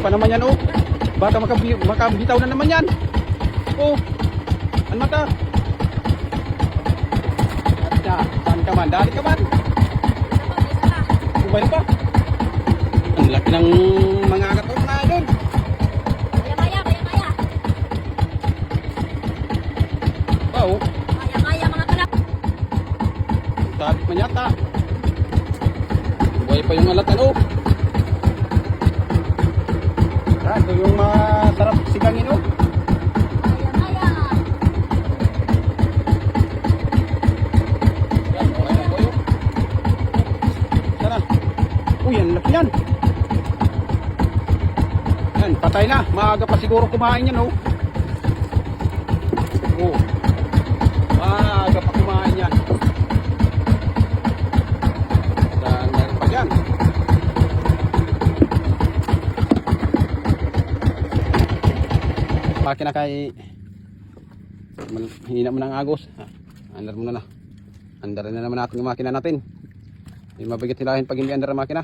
pa naman yan, oh. Baka makabitaw na naman yan. Oh. Ano mata? Saan ka man? Dali ka man. Mobile pa. Ang laki ng mga agat ko na doon. Maya. Oh. Maya mga kalap. Sabit man yata. Buhay pa yung alatan, oh. Ito yung masarap sigangin, oh. Maya. Yan, buhay na buhay, oh. Tara. Uy, ang laki yan. Yan, patay na. Maaga pa siguro kumain yan, oh. Oh. Maaga pa kumain yan. Dan meron pa dyan. Makina kay hina mo ng agos. Andar muna na. Andar na naman natin yung makina natin. Hindi mabigat hilahin pag hindi andar ang makina.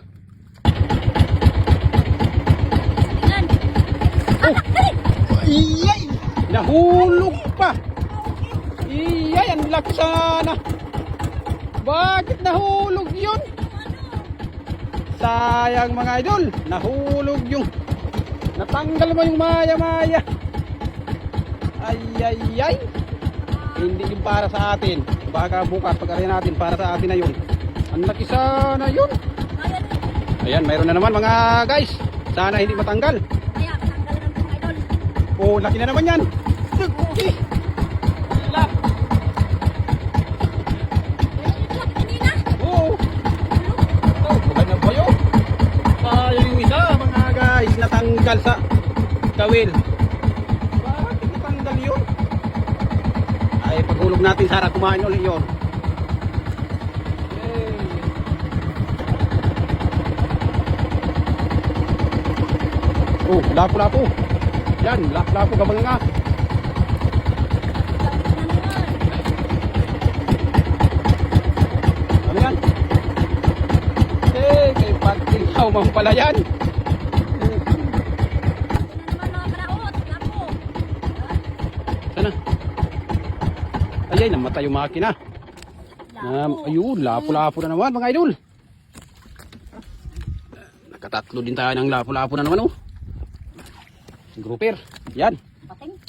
Yan. Oh! Iyay! Nahulog pa! Iyay! Ang laki sana! Bakit nahulog yun? Sayang mga idol! Nahulog yung natanggal mo yung maya-maya! Ay! Hindi yung para sa atin. Baka bukas pag-arayan natin para sa atin na yun. Ang laki sana yun! Ayan, mayroon na naman mga guys. Sana hindi matanggal. Maya, tanggalin ang mga idol. Oh, laki na naman yan. Okay. Lak. Kanina. Oo. Oh, bukan na ba yun? Sayang yung isa mga guys. Natanggal sa kawil. Bakit natanggal yun? Ay, paghulog natin sana kumain ulit yun. Oh, lapo-lapo. Yan, lapo-lapo kabang nga. Ano yan? Eh, kay Patrick Haumang pala yan. Sana? Ayay, namatay yung makina. Ayun, lapo-lapo na naman mga idol. Nakatatlo din tayo ng lapo-lapo na naman, oh. Grouper, yan. Pating.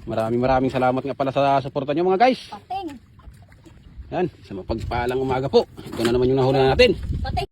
Maraming salamat nga pala sa suporta nyo mga guys. Pating. Yan, sa mapagpalang umaga po. Ito na naman yung nahuli natin. Pating.